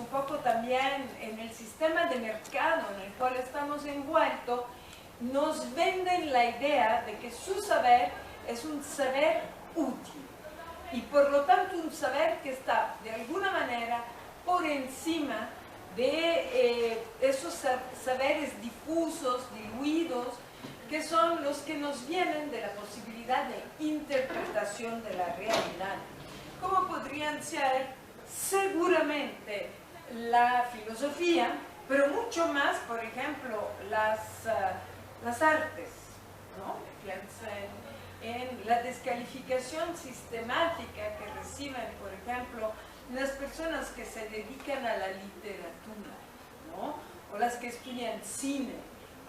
un poco también en el sistema de mercado en el cual estamos envueltos, nos venden la idea de que su saber es un saber útil y por lo tanto un saber que está de alguna manera por encima de esos saberes difusos, diluidos, que son los que nos vienen de la posibilidad de interpretación de la realidad, como podrían ser seguramente la filosofía, pero mucho más, por ejemplo, las artes, ¿no? Piensen en la descalificación sistemática que reciben, por ejemplo, las personas que se dedican a la literatura, ¿no? O las que estudian cine,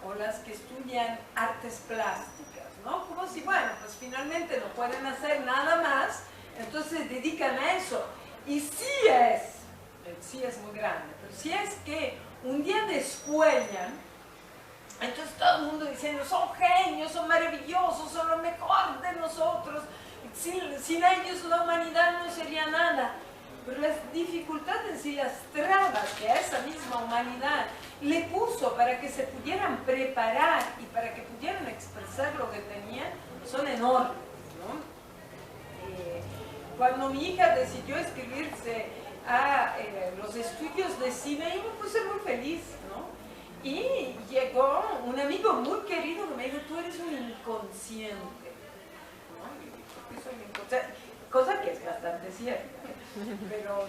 o las que estudian artes plásticas, ¿no? Como si, bueno, pues finalmente no pueden hacer nada más, entonces se dedican a eso. Y sí es muy grande, pero sí es que un día descuellan, entonces todo el mundo diciendo, son genios, son maravillosos, son lo mejor de nosotros, sin ellos la humanidad no sería nada. Pero las dificultades y las trabas que a esa misma humanidad le puso para que se pudieran preparar y para que pudieran expresar lo que tenían, son enormes, ¿no? Cuando mi hija decidió inscribirse a los estudios de cine, yo me puse muy feliz, ¿no? Y llegó un amigo muy querido que me dijo, tú eres un inconsciente, ¿no? Y yo, ¿por qué soy un inconsciente? Cosa que es bastante cierta, pero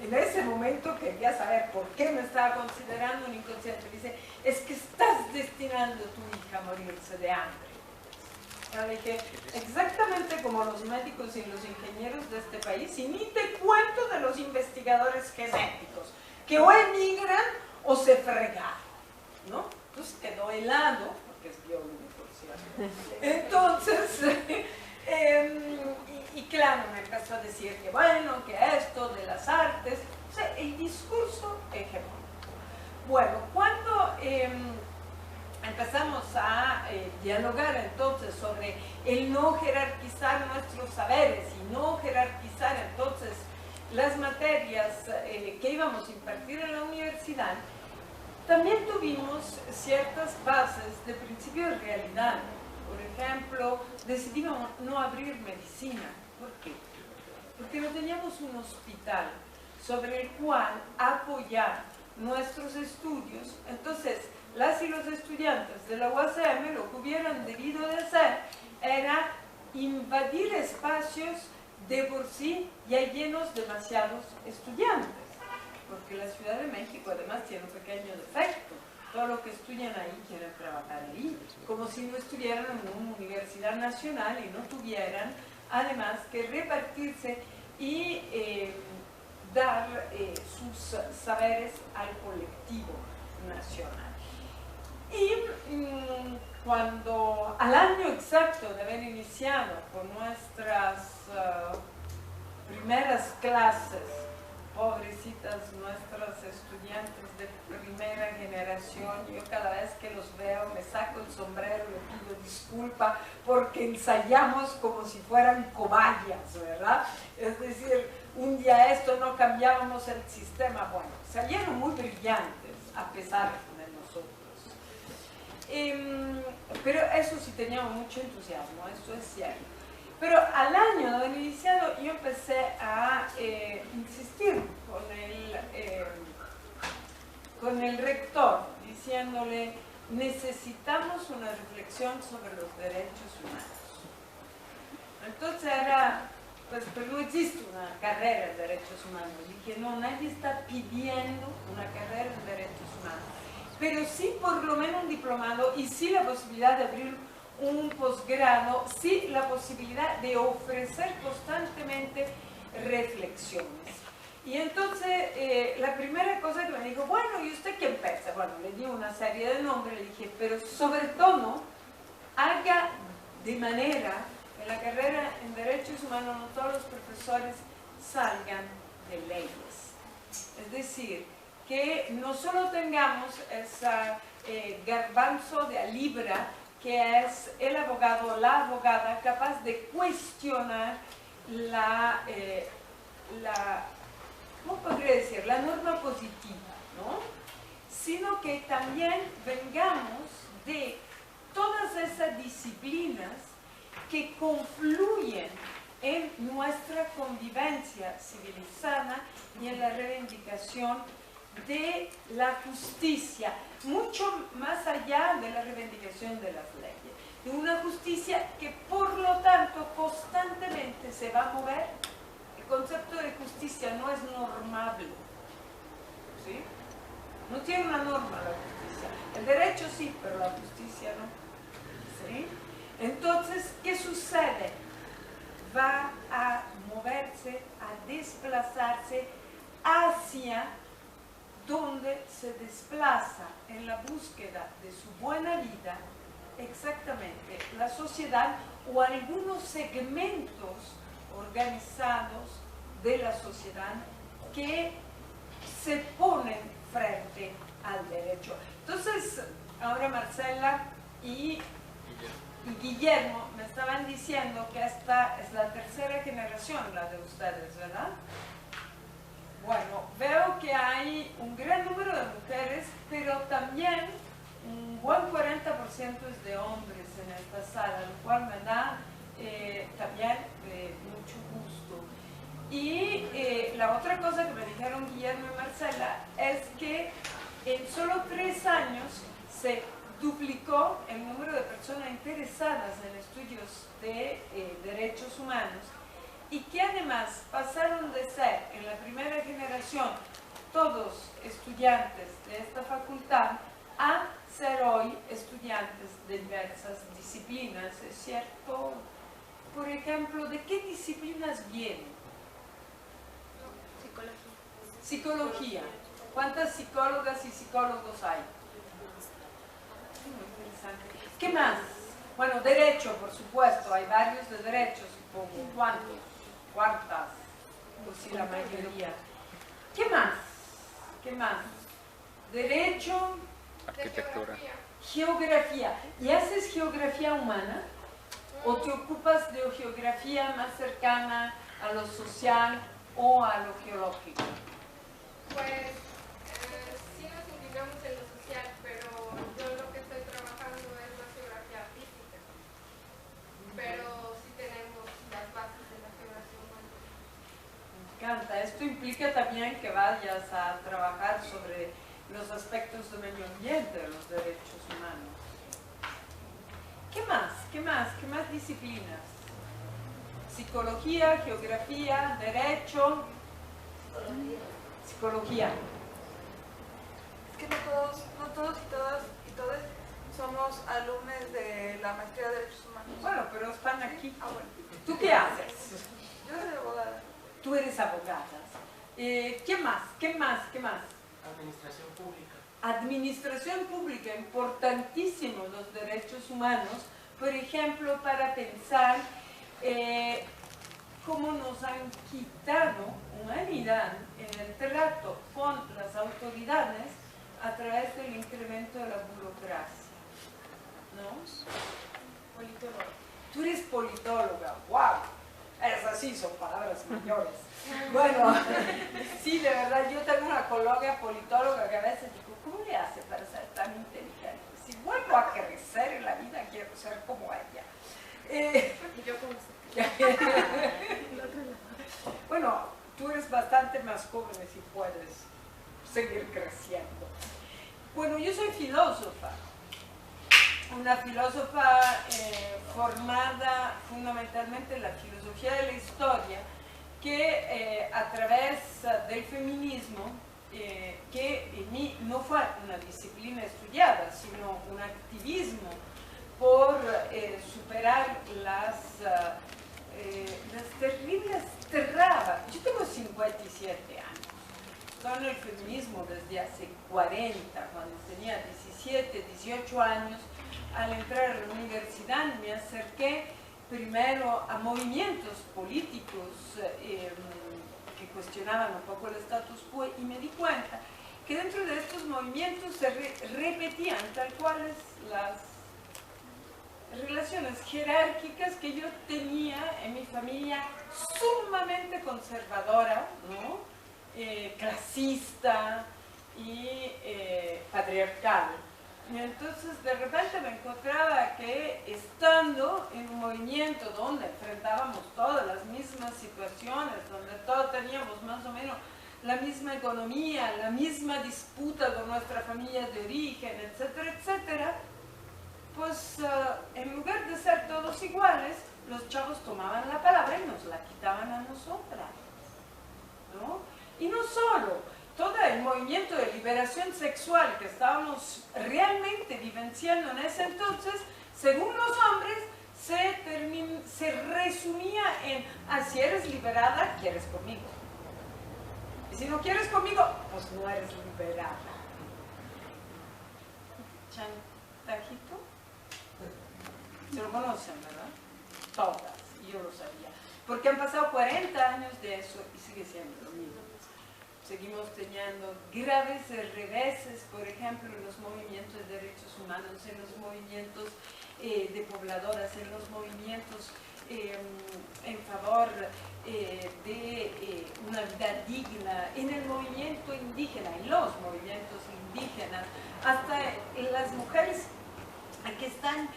en ese momento quería saber por qué me estaba considerando un inconsciente. Dice, es que estás destinando a tu hija a morirse de hambre. Le dije, exactamente como los médicos y los ingenieros de este país, y ni te cuento de los investigadores genéticos, que o emigran o se fregaron, ¿no? Entonces quedó helado, porque es biólogo, por cierto. Entonces, y claro, me empezó a decir que bueno, que esto de las artes, o sea, el discurso hegemónico. Bueno, cuando empezamos a dialogar entonces sobre el no jerarquizar nuestros saberes y no jerarquizar entonces las materias que íbamos a impartir en la universidad, también tuvimos ciertas bases de principio de realidad. Por ejemplo, decidimos no abrir medicina. ¿Por qué? Porque no teníamos un hospital sobre el cual apoyar nuestros estudios. Entonces, las y los estudiantes de la UACM lo que hubieran debido de hacer era invadir espacios de por sí ya llenos demasiados estudiantes, porque la Ciudad de México además tiene un pequeño defecto. Todo lo que estudian ahí quieren trabajar ahí, como si no estuvieran en una universidad nacional y no tuvieran además que repartirse y dar sus saberes al colectivo nacional. Y cuando al año exacto de haber iniciado con nuestras primeras clases, pobrecitas nuestras estudiantes de primera generación, yo cada vez que los veo me saco el sombrero, le pido disculpa porque ensayamos como si fueran cobayas, ¿verdad? Es decir, un día esto no cambiábamos el sistema, bueno, salieron muy brillantes a pesar de nosotros. Pero eso sí, teníamos mucho entusiasmo, eso es cierto. Pero al año de haber iniciado yo empecé a insistir con el rector, diciéndole, necesitamos una reflexión sobre los derechos humanos. Entonces era, pues, pero no existe una carrera en derechos humanos. Dije, no, nadie está pidiendo una carrera en derechos humanos, pero sí por lo menos un diplomado y sí la posibilidad de abrir un posgrado, sí la posibilidad de ofrecer constantemente reflexiones. Y entonces la primera cosa que me dijo, bueno, ¿y usted qué piensa? Bueno, le di una serie de nombres, le dije, pero sobre todo haga de manera que en la carrera en Derechos Humanos no todos los profesores salgan de leyes. Es decir, que no solo tengamos ese garbanzo de a libra que es el abogado o la abogada capaz de cuestionar ¿cómo podría decir? La norma positiva que también vengamos de todas esas disciplinas que confluyen en nuestra convivencia civilizada y en la reivindicación de la justicia, mucho más allá de la reivindicación de las leyes, de una justicia que por lo tanto constantemente se va a mover. El concepto de justicia no es normable, ¿sí? No tiene una norma la justicia. El derecho sí, pero la justicia no, ¿sí? Entonces, ¿qué sucede? Va a moverse, a desplazarse hacia donde se desplaza en la búsqueda de su buena vida exactamente la sociedad o algunos segmentos organizados de la sociedad que se ponen frente al derecho. Entonces, ahora Marcela y Guillermo me estaban diciendo que esta es la tercera generación, la de ustedes, ¿verdad? Bueno, veo que hay un gran número de mujeres, pero también un buen 40% es de hombres en esta sala, lo cual me da también mucho gusto. Y la otra cosa que me dijeron Guillermo y Marcela es que en solo 3 años se duplicó el número de personas interesadas en estudios de derechos humanos y que además pasaron de ser en la primera generación todos estudiantes de esta facultad a ser hoy estudiantes de diversas disciplinas, ¿es cierto? Por ejemplo, ¿de qué disciplinas vienen? Psicología. Psicología. ¿Cuántas psicólogas y psicólogos hay? Muy interesante. ¿Qué más? Bueno, derecho, por supuesto, hay varios de derecho, supongo. ¿Cuántos? ¿Cuántas? Pues sí, la mayoría. ¿Qué más? ¿Qué más? Derecho. Arquitectura. Geografía. ¿Y haces geografía humana? ¿O te ocupas de geografía más cercana a lo social o a lo geológico? Pues sí nos indicamos en lo social, pero yo lo que estoy trabajando es la geografía física. Pero sí tenemos las bases de la geografía humana. Me encanta. Esto implica también que vayas a trabajar sobre los aspectos del medio ambiente, de los derechos humanos. ¿Qué más? ¿Qué más? ¿Qué más disciplinas? Psicología, geografía, derecho. Psicología. Es que no todos y todas somos alumnos de la maestría de Derechos Humanos. Bueno, pero están aquí. Ah, bueno. ¿Tú qué haces? Yo soy abogada. Tú eres abogada. ¿Qué más? ¿Qué más? ¿Qué más? Administración pública. Administración pública, importantísimos los derechos humanos, por ejemplo, para pensar cómo nos han quitado humanidad en el trato con las autoridades a través del incremento de la burocracia, ¿no? Politóloga. Tú eres politóloga, wow, es así, son palabras mayores. Bueno, sí, de verdad, yo tengo una colega politóloga que a veces digo, ¿cómo le hace para ser tan inteligente? Si vuelvo a crecer en la vida, quiero ser como ella. Y yo como Bueno, tú eres bastante más joven si puedes seguir creciendo. Bueno, yo soy filósofa. Una filósofa formada fundamentalmente en la filosofía de la historia, que a través del feminismo, que en mí no fue una disciplina estudiada, sino un activismo por superar las terribles trabas. Yo tengo 57 años, estoy en el feminismo desde hace 40, cuando tenía 17, 18 años. Al entrar a la universidad me acerqué primero a movimientos políticos que cuestionaban un poco el status quo y me di cuenta que dentro de estos movimientos se repetían tal cuales las relaciones jerárquicas que yo tenía en mi familia, sumamente conservadora, ¿no? Clasista, y patriarcal. Y entonces de repente me encontraba que estando en un movimiento donde enfrentábamos todas las mismas situaciones, donde todos teníamos más o menos la misma economía, la misma disputa con nuestra familia de origen, etcétera, etcétera, pues en lugar de ser todos iguales, los chavos tomaban la palabra y nos la quitaban a nosotras, ¿no? Y no solo, todo el movimiento de liberación sexual que estábamos realmente vivenciando en ese entonces, según los hombres, se resumía en, si eres liberada, quieres conmigo. Y si no quieres conmigo, pues no eres liberada. ¿Chantajito? Se lo conocen, ¿verdad? Todas, y yo lo sabía. Porque han pasado 40 años de eso y sigue siendo lo mismo. Seguimos teniendo graves reveses, por ejemplo, en los movimientos de derechos humanos, en los movimientos de pobladoras, en los movimientos en favor de una vida digna, en el movimiento indígena, en los movimientos indígenas, hasta las mujeres que están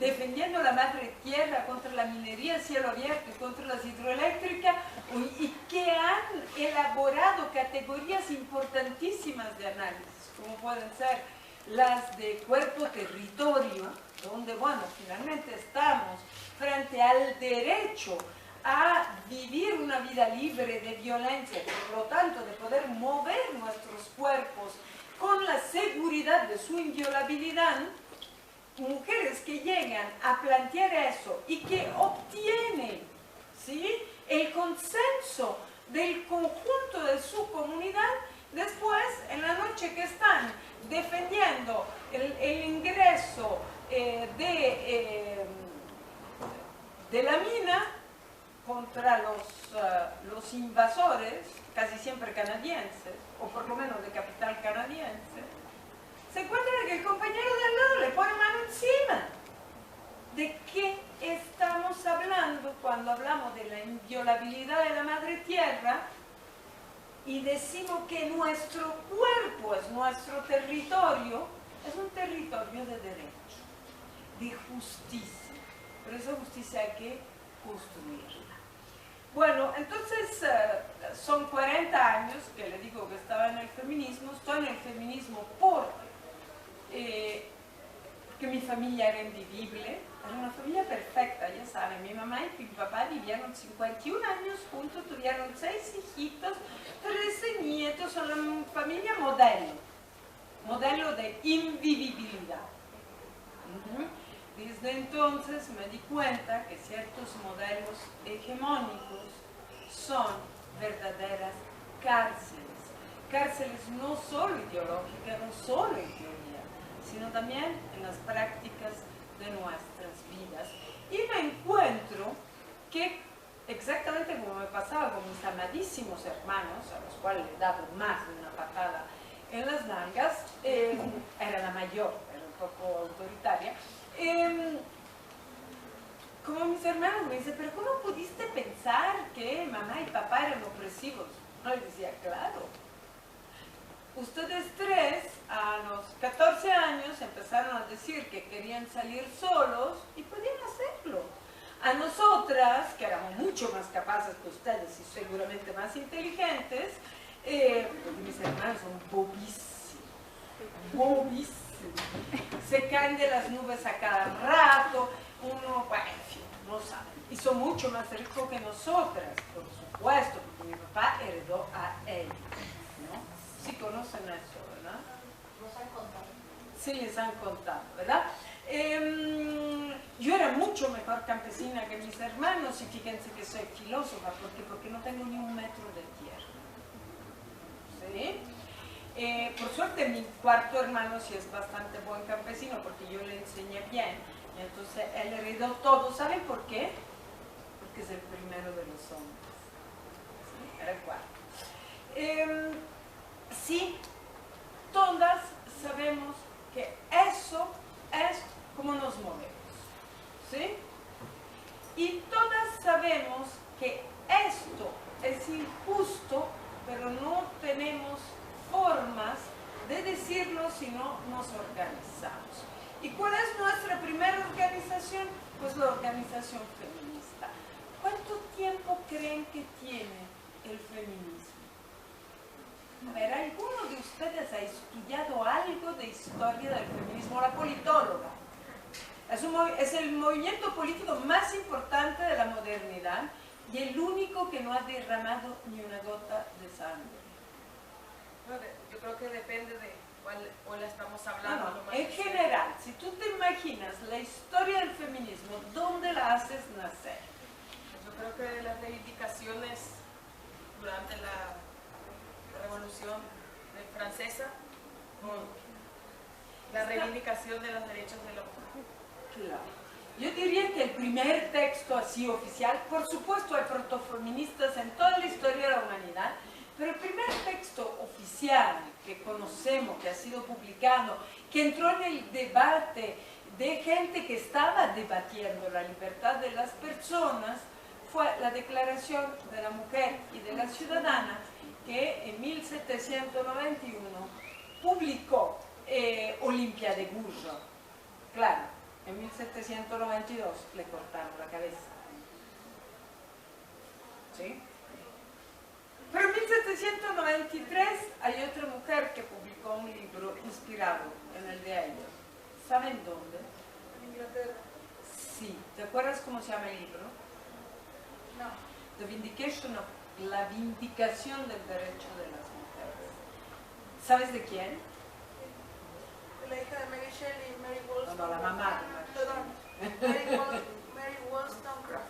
defendiendo la madre tierra contra la minería a cielo abierto y contra las hidroeléctricas, y que han elaborado categorías importantísimas de análisis, como pueden ser las de cuerpo-territorio, donde, bueno, finalmente estamos frente al derecho a vivir una vida libre de violencia, por lo tanto, de poder mover nuestros cuerpos con la seguridad de su inviolabilidad. Mujeres que llegan a plantear eso y que obtienen, ¿sí?, el consenso del conjunto de su comunidad, después, en la noche que están defendiendo el ingreso de la mina contra los invasores, casi siempre canadienses, o por lo menos de capital canadiense, se encuentra que el compañero de al lado le pone mano encima. ¿De qué estamos hablando cuando hablamos de la inviolabilidad de la madre tierra y decimos que nuestro cuerpo es nuestro territorio? Es un territorio de derecho, de justicia, pero esa justicia hay que construirla. Bueno, entonces son 40 años que le digo que estaba en el feminismo. Estoy en el feminismo porque mi familia era invivible, era una familia perfecta, ya saben, mi mamá y mi papá vivieron 51 años juntos, tuvieron 6 hijitos, 13 nietos, son una familia modelo de invivibilidad. Desde entonces me di cuenta que ciertos modelos hegemónicos son verdaderas cárceles no solo ideológicas, no solo en teoría, sino también en las prácticas de nuestras vidas. Y me encuentro que, exactamente como me pasaba con mis amadísimos hermanos, a los cuales le he dado más de una patada en las nalgas, era la mayor, era un poco autoritaria, como mis hermanos me dicen, pero ¿cómo pudiste pensar que mamá y papá eran opresivos? No, les decía, claro. Ustedes tres, a los 14 años, empezaron a decir que querían salir solos y podían hacerlo. A nosotras, que éramos mucho más capaces que ustedes y seguramente más inteligentes, porque mis hermanos son bobísimos, se caen de las nubes a cada rato, uno, bueno, en fin, no saben. Y son mucho más ricos que nosotras, por supuesto, porque mi papá heredó a él, ¿no? Sí conocen eso, ¿verdad? Nos han contado. Sí, les han contado, ¿verdad? Yo era mucho mejor campesina que mis hermanos, y fíjense que soy filósofa, porque no tengo ni 1 metro de tierra. ¿Sí? Por suerte mi cuarto hermano sí es bastante buen campesino, porque yo le enseñé bien, y entonces él heredó todo. ¿Saben por qué? Porque es el primero de los hombres. ¿Sí? Era el cuarto. Sí, todas sabemos que eso es como nos movemos, ¿sí? Y todas sabemos que esto es injusto, pero no tenemos formas decirlo si no nos organizamos. ¿Y cuál es nuestra primera organización? Pues la organización feminista. ¿Cuánto tiempo creen que tiene el feminismo? A ver, ¿alguno de ustedes ha estudiado algo de historia del feminismo? La politóloga. Es el movimiento político más importante de la modernidad y el único que no ha derramado ni una gota de sangre. Yo creo que depende de cuál estamos hablando. No, en general, si tú te imaginas la historia del feminismo, ¿dónde la haces nacer? Yo creo que las reivindicaciones durante la Revolución Francesa, la reivindicación de los derechos de la mujer. Claro. Yo diría que el primer texto así oficial, por supuesto hay protofeministas en toda la historia de la humanidad, pero el primer texto oficial que conocemos, que ha sido publicado, que entró en el debate de gente que estaba debatiendo la libertad de las personas, fue la Declaración de la Mujer y de la Ciudadana, que en 1791 publicó Olimpia de Gouges. Claro, en 1792 le cortaron la cabeza. ¿Sí? Pero en 1793 hay otra mujer que publicó un libro inspirado en el de ellos. ¿Saben dónde? En Inglaterra. Sí. ¿Te acuerdas cómo se llama el libro? No. The Vindication of, la vindicación del derecho de las mujeres. ¿Sabes de quién? La hija de Mary Shelley, Mary Wollstonecraft. No, la mamá de Mary Perdón. Mary Wollstonecraft.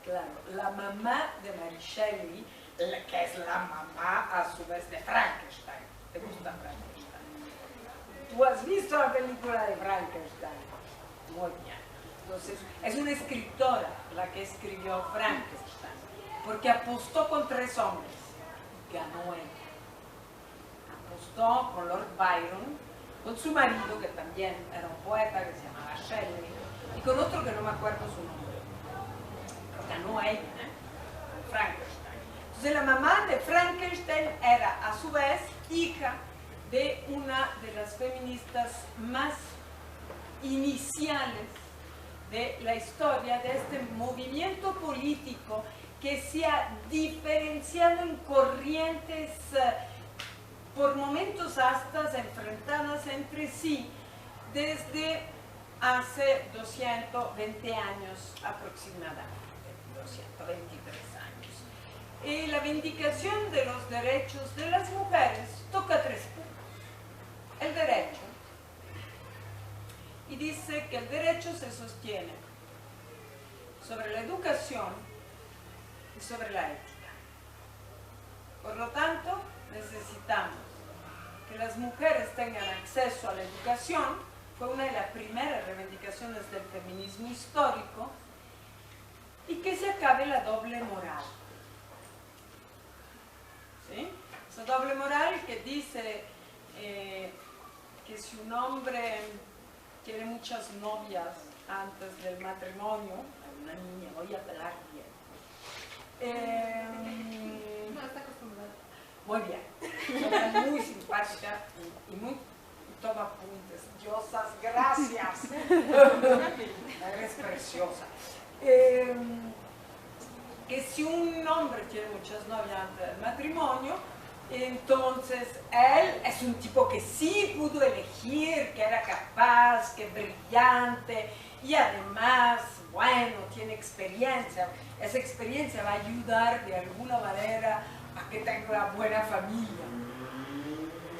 Claro, la mamá de Mary Shelley, que es la mamá a su vez de Frankenstein. ¿Te gusta Frankenstein? ¿Tú has visto la película de Frankenstein? Muy bien. Entonces, es una escritora la que escribió Frankenstein, porque apostó con 3 hombres. Ganó ella. Apostó con Lord Byron, con su marido, que también era un poeta que se llamaba Shelley, y con otro que no me acuerdo su nombre. Pero ganó ella, Frankenstein. Entonces la mamá de Frankenstein era a su vez hija de una de las feministas más iniciales de la historia de este movimiento político que se ha diferenciado en corrientes por momentos hasta enfrentadas entre sí desde hace 220 años aproximadamente, 223 años. La vindicación de los derechos de las mujeres toca 3 puntos. El derecho. Y dice que el derecho se sostiene sobre la educación y sobre la ética. Por lo tanto, necesitamos que las mujeres tengan acceso a la educación. Fue una de las primeras reivindicaciones del feminismo histórico, y que se acabe la doble moral. ¿Sí? Esa doble moral que dice que si un hombre tiene muchas novias antes del matrimonio, una niña, voy a hablar bien. No está acostumbrada. Muy bien, muy simpática y muy toma apuntes. Diosas, gracias. Eres preciosa. Que si un hombre tiene muchas novias antes del matrimonio, entonces él es un tipo que sí pudo elegir, que era capaz, que es brillante y además, bueno, tiene experiencia. Esa experiencia va a ayudar de alguna manera a que tenga una buena familia.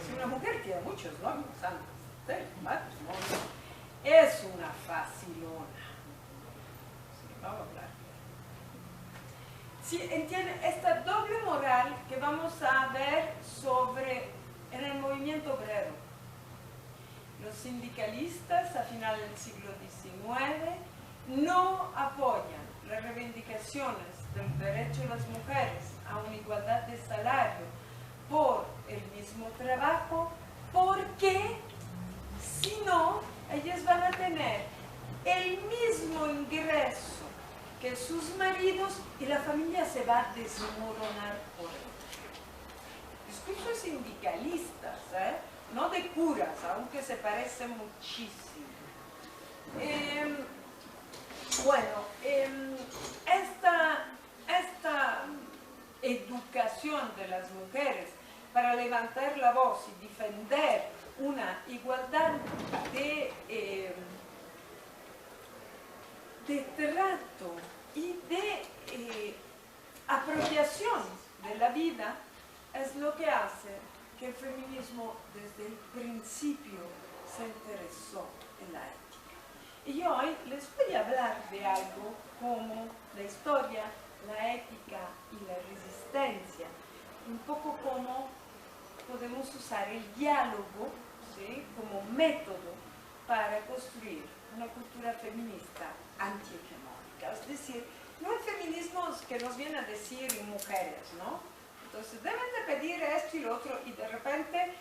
Si una mujer tiene muchos novios antes del matrimonio, es una facilona. Sí, vamos a hablar. Sí, entienden esta doble moral que vamos a ver en el movimiento obrero. Los sindicalistas a finales del siglo XIX no apoyan las reivindicaciones del derecho de las mujeres a una igualdad de salario por el mismo trabajo, porque si no, ellas van a tener el mismo ingreso que sus maridos y la familia se va a desmoronar por ello. Discursos sindicalistas, no de curas, aunque se parece muchísimo. Esta educación de las mujeres para levantar la voz y defender una igualdad de trato y de apropiación de la vida es lo que hace que el feminismo desde el principio se interesó en la ética. Y hoy les voy a hablar de algo como la historia, la ética y la resistencia, un poco como podemos usar el diálogo, ¿sí?, como método para construir una cultura feminista antihegemónica. Es decir, no hay feminismos que nos vienen a decir mujeres, ¿no? Entonces deben de pedir esto y lo otro, y de repente,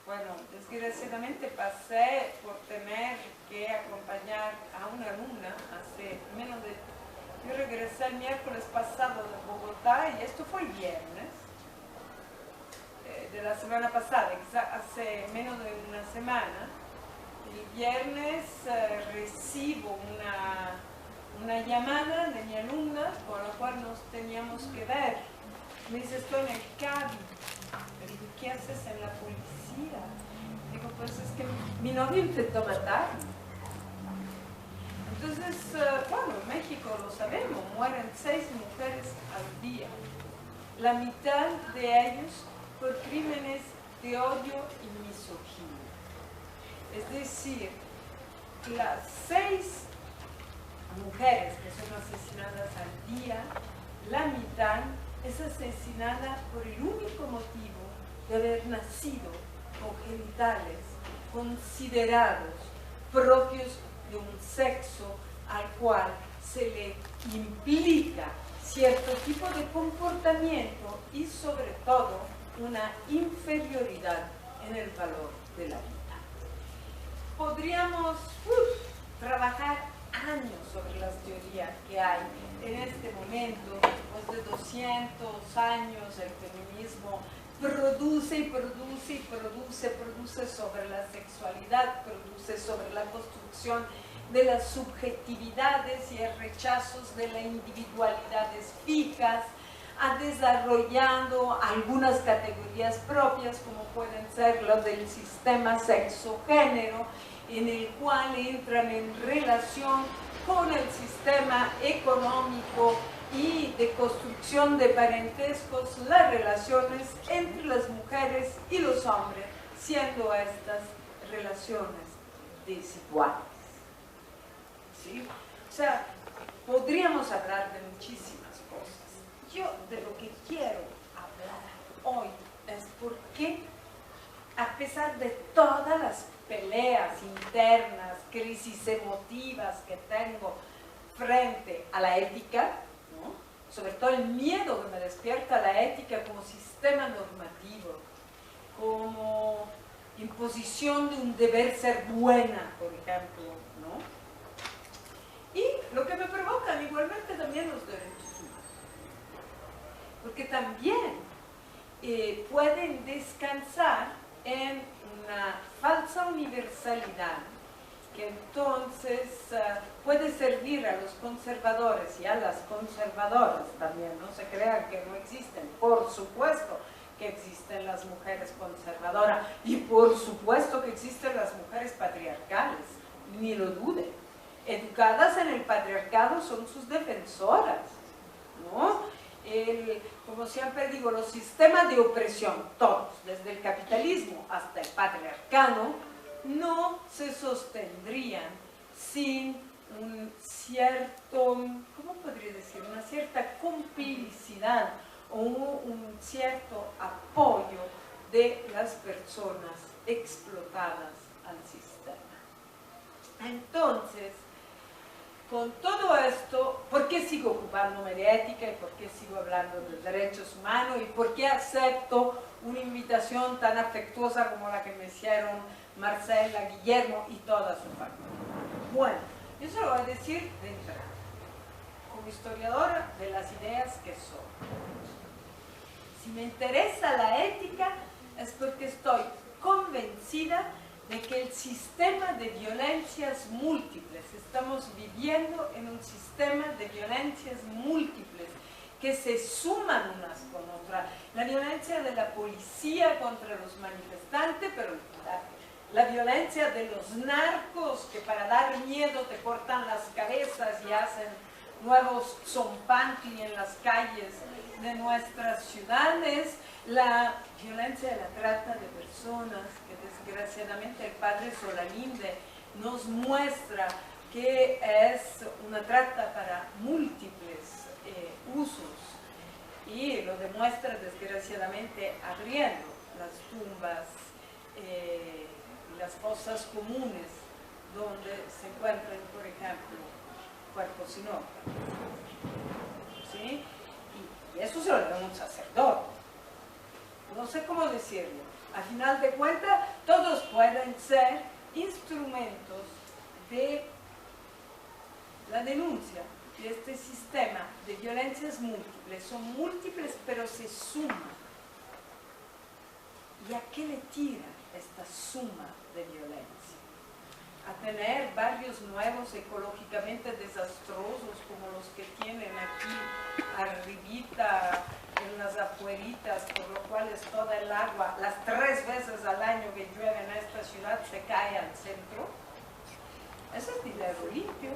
bueno, desgraciadamente pasé por tener que acompañar a una alumna hace menos de... Yo regresé el miércoles pasado de Bogotá y esto fue el viernes de la semana pasada, hace menos de una semana. El viernes recibo una llamada de mi alumna con la cual nos teníamos que ver. Me dice, estoy en el CABI. Le digo, ¿qué haces en la policía? Digo, pues es que mi novio intentó matarme. Entonces, bueno, en México lo sabemos, mueren 6 mujeres al día. La mitad de ellos por crímenes de odio y misoginia. Es decir, las 6 mujeres que son asesinadas al día, la mitad es asesinada por el único motivo de haber nacido con genitales considerados propios de un sexo al cual se le implica cierto tipo de comportamiento y sobre todo una inferioridad en el valor de la vida. Podríamos trabajar años sobre las teorías que hay en este momento. Después de 200 años el feminismo produce y produce y produce sobre la sexualidad, produce sobre la construcción de las subjetividades y el rechazo de las individualidades fijas, ha desarrollado algunas categorías propias como pueden ser las del sistema sexo-género, en el cual entran en relación con el sistema económico y de construcción de parentescos las relaciones entre las mujeres y los hombres, siendo estas relaciones desiguales. ¿Sí? O sea, podríamos hablar de muchísimas cosas. Yo de lo que quiero hablar hoy es por qué, a pesar de todas las peleas internas, crisis emotivas que tengo frente a la ética, ¿no?, sobre todo el miedo que me despierta la ética como sistema normativo, como imposición de un deber ser buena, por ejemplo, ¿no? Y lo que me provocan igualmente también los derechos humanos, porque también pueden descansar en una falsa universalidad que entonces puede servir a los conservadores y a las conservadoras también. No se crean que no existen, por supuesto que existen las mujeres conservadoras y por supuesto que existen las mujeres patriarcales, ni lo duden. Educadas en el patriarcado son sus defensoras, ¿no? Como siempre digo, los sistemas de opresión, todos, desde el capitalismo hasta el patriarcado, no se sostendrían sin un cierto, ¿cómo podría decir?, una cierta complicidad o un cierto apoyo de las personas explotadas al sistema. Entonces, con todo esto, ¿por qué sigo ocupándome de ética y por qué sigo hablando de derechos humanos y por qué acepto una invitación tan afectuosa como la que me hicieron Marcela, Guillermo y toda su familia? Bueno, yo se lo voy a decir de entrada, como historiadora de las ideas que soy. Si me interesa la ética es porque estoy convencida convencida de que el sistema de violencias múltiples, estamos viviendo en un sistema de violencias múltiples que se suman unas con otras. La violencia de la policía contra los manifestantes, pero la violencia de los narcos que para dar miedo te cortan las cabezas y hacen nuevos zompantli en las calles de nuestras ciudades, la violencia de la trata de personas, que desgraciadamente el padre Solalinde nos muestra que es una trata para múltiples usos, y lo demuestra desgraciadamente abriendo las tumbas y las fosas comunes donde se encuentran, por ejemplo, cuerpos sin órganos. ¿Sí? Y eso se lo da un sacerdote. No sé cómo decirlo. Al final de cuentas, todos pueden ser instrumentos de la denuncia de este sistema de violencias múltiples. Son múltiples, pero se suman. ¿Y a qué le tira esta suma de violencia? A tener barrios nuevos ecológicamente desastrosos como los que tienen aquí arribita en las afueritas, por lo cual es toda el agua, las 3 veces al año que llueve en esta ciudad se cae al centro. Eso es dinero limpio.